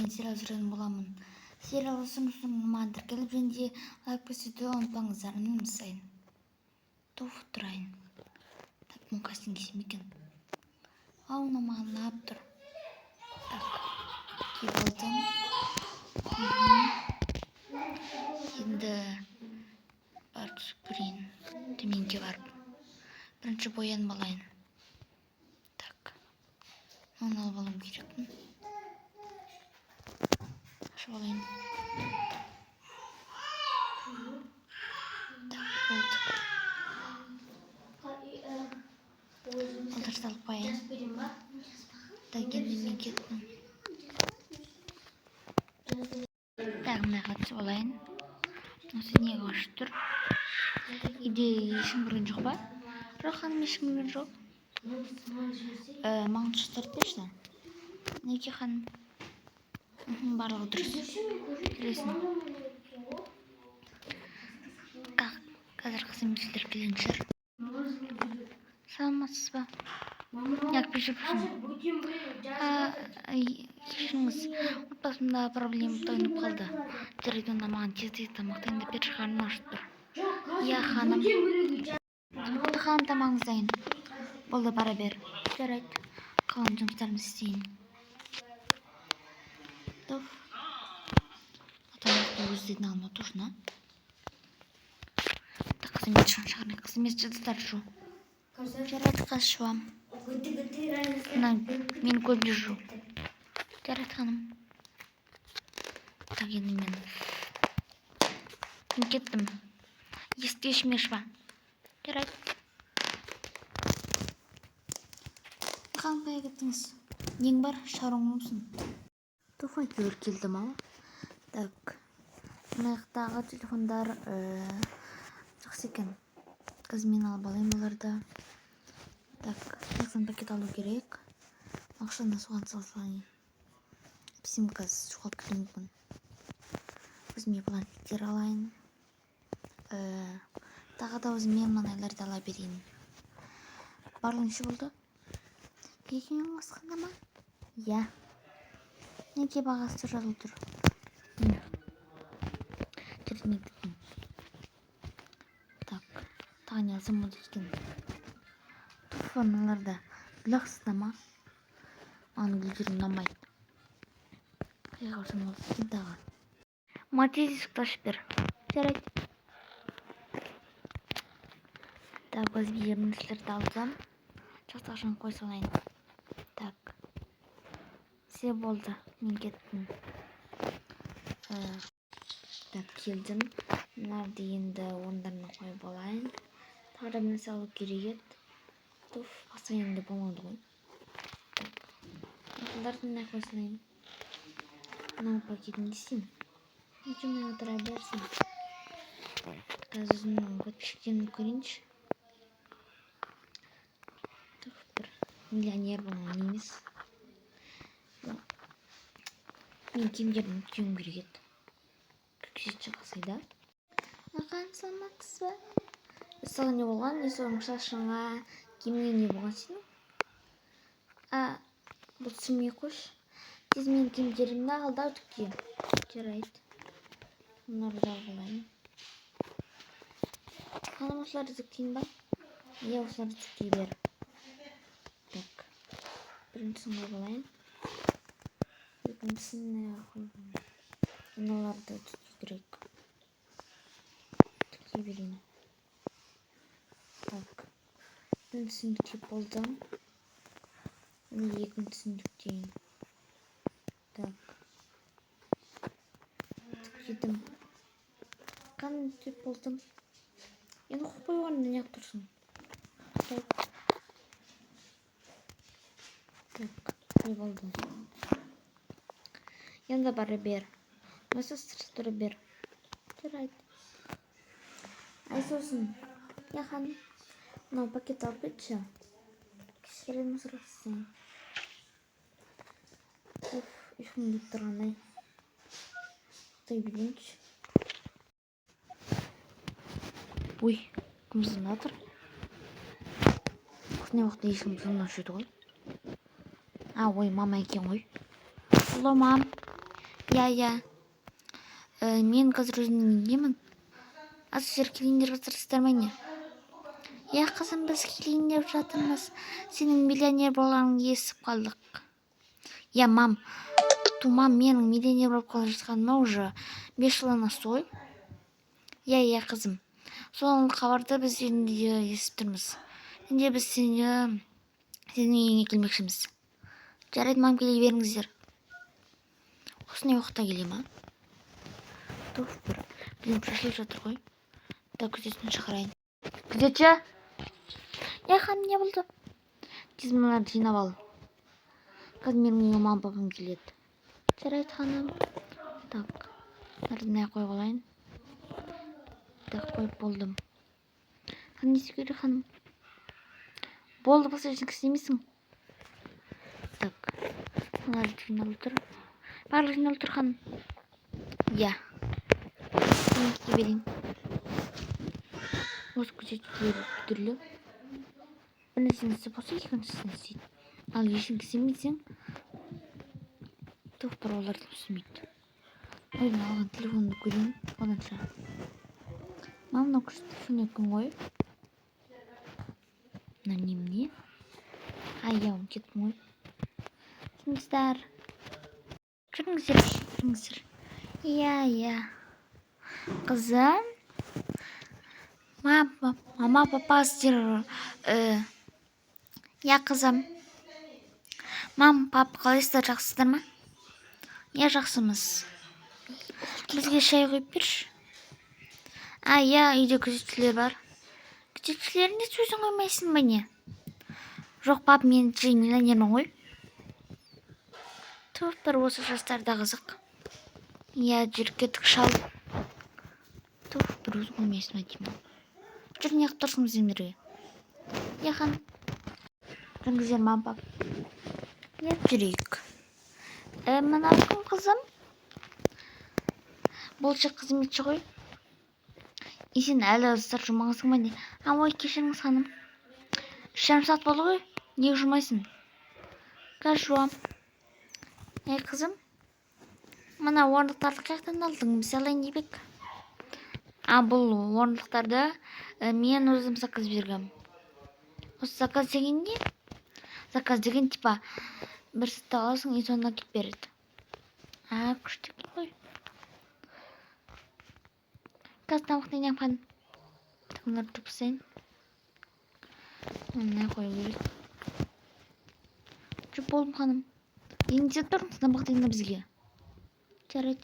мен сериал түсіретін боламын. Сериал ұсынысыма тіркеліп және лайк көрсетуді ұмытпаңыздар. Минут сайын тоф тұрайын. Так, мұның қайсысын кисем екен? Ау, маған лап тұр. Так, киіп алдым. Енді барып түсіп көрейін. Төменге барып. Бірінші боянып алайын. Так, оны алып алуым керекпін. Ашып алайын. Так, болды. Алдыр салып қояйын. Так, енді мен кеттім. Так, мынаға түсіп алайын. Осы неге ашып тұр? Үйде ешкім көрген жоқ па? Жоқ, ханым, ешкім көрген жоқ. Маған тұштырып берші. Неге, ханым? Барлығы дұрыс. Келесің. Қазір қызметшілер келген шығар. Саламатсыз ба? Кешіріңіз. Отбасымда проблема төніп қалды. Жарайды, онда маған тез тамақтайын деп берші, қарным ашып тұр. Иә, ханым. Ханым, тамағыңыз дайын. Болды, бара бер. Жарайды. Қалған жұмыстарымды істейін. Тоф. Атамақты өздерін алма тұршына. Так, қызмет шығарны. Қызмет жадыстар шу. Жарайды, қаз шуам. Мен көп жүру. Жарайды, ханым. Так, енді мен кеттім. Есікті ешмеш ба? Жарайды. Ханым, қайда кеттіңіз? Нең бар? Шаруаң болсын. Тоф, әйтеуір келдім ау. Так, мынаяқтағы телефондар жақсы екен. Қызмен алып алайын оларды. Так, жақсан пакет алу керек. Ақшаны соған салсайын. Пісім қазір жоғалып кетуі мүмкін. Өзіме бланкеттер алайын. Тағы да өзіме мынайларды ала берейін. Барлығы неше болды? Екеуің басқанда ма? Иә. Неге бағасы жазылып тұр? Жүрдім ектім. Так, тағы не алсам болды екен. Туфаналарда гүлақсызда ма? Маған гүлдерім ұнамайды. Қайға алсам болды екен тағы. Матезисікті ашып бер. Жарайды. Так, өзге нәрселерді алсам, жақсы ақшаны қой салайын. Так, все болды. Мен кеттім. Так, келдім. Мынарды енді орындарына қойып алайын. Тағы да нәрсе алу керек еді. Тоф, басқа енді болмады ғой. Так, ақылдарды мына қойсалайын. Мынау пакетін десейін. Нечеммен отыра берсін. Қазір өзімнің подписчиктерімді көрейінші. Так, бір миллионер болған емес. Мен киімдерін киюім керек еді. Күзетші қасайда. Ақан, саламатсыз ба? Саған не болған? Не соның шашыңа, киіміңе не болған сенің? Бұл түсірмей қойш. Тез мен киімдерімді алда түкке. Жарайды. Мұнарды алғылайын. Ханым, осыларды түктейін ба? Е, осыларды түктей бер. Так. Біріншісін қойғылайын. Екіншісін қойғылайын. Мыналарды түктей керек. Түктей берейін. Так. Біріншісін түктеп болдым. Екіншісін түктейін. Так. Түктедім. Қаны түктеп болдым. Енді қойып қойғанда не тұрсын? Так. Так. Не болды? Енді бары бер. Мәсі структура бер. Жарайды. Ай сосын. Я ханым. Мынау пакет алып кетші. Кешірім сұрақсың. Оф, ешкім деп тұрғандай. Құтай білейінші. Ой, кім звонып жатыр? Осындай уақытта ешкім звонып жүрді ғой. Ой, мама екен ғой. Алло, мам. Иә. Мен қазір өзімнің үйдемін. Аз сіздер келейіндер жатырсыздар ма не? Иә қызым, біз келейін деп жатырмыз. Сенің миллионер болғаныңды естіп қалдық. Иә мам, тумам менің миллионер болып қала жатқаныма уже 5 жылдан асты ғой. Иә қызым, сол хабарды біз енді естіп тұрмыз. Енді біз сенің үйіңе келмекшіміз. Жарайды мам, келе беріңіздер. Осындай уақытта келе ма? Туф, білім шашылып жатыр ғой. Күзетшіні шығарайын. Күзетші? Я ханым, не болды? Тез мыналарды жинап ал. Қазір менің үйіме мамам папам келеді. Жарайды ханым. Так, мына қойып алайын. Так, қойып болдым. Ханым, не істеу керек ханым? Болды, болса ешкім істемейсің. Так, мыналарды жиналып тұр. Барлығы жиналып тұр ханым. Иә. Мен кете берейін. Осы күзетшілер түрлі. Bir нәрсені істеп болса, екіншісін істейді. Ал ешкім істемесең, тоқтар оларды түсінбейді. Ой, мен алған телефонды көрейін. Оданша. Мам, мынау телефон екен ғой. Мына немене? Иә, оны кеттім ғой. Келіңіздер. Жүріңіздер. Иә. Қызым. Мама, папа, сіздер... Иә, қызым. Мам, пап, қалайсыздар, жақсысыздар ма? Иә, жақсымыз. Бізге шай қойып берші. Иә, үйде күзетшілер бар. Күзетшілеріне сөзін қоймайсың ба не? Жоқ, пап, мен миллионермін ғой. Туф, бір осы жастарда қызық. Иә, жүріп кеттік шал. Туф, бір өзің қоймайсың ба деймін. Жүр, не қылып тұрсың біздерге? Иә, ханым. Жүріңіздер, мам, пап. Иә, жүрейік. Мынау кім қызым? Бұл қызметші ғой. Сен әлі ыстар жұмағансың ба не? Ой, кешіріңіз ханым. 3,5 сағат болды ғой. Неге жұмайсың? Қазір жуам. Қызым, мына орындықтарды қаяқтан алдың? Біз алайын дейбек. Бұл орындықтарды мен өзім заказ бергім. Осы заказ деген не? Заказ деген типа бір сәтті аласың, и сонда кеп береді. Күшті ғой. Қазір тамақтан яңған. Бұларды топсайын. Мына қою керек. Жүр болдым ханым. Еңдеп тұрмыз тамақтан бізге. Жарайды.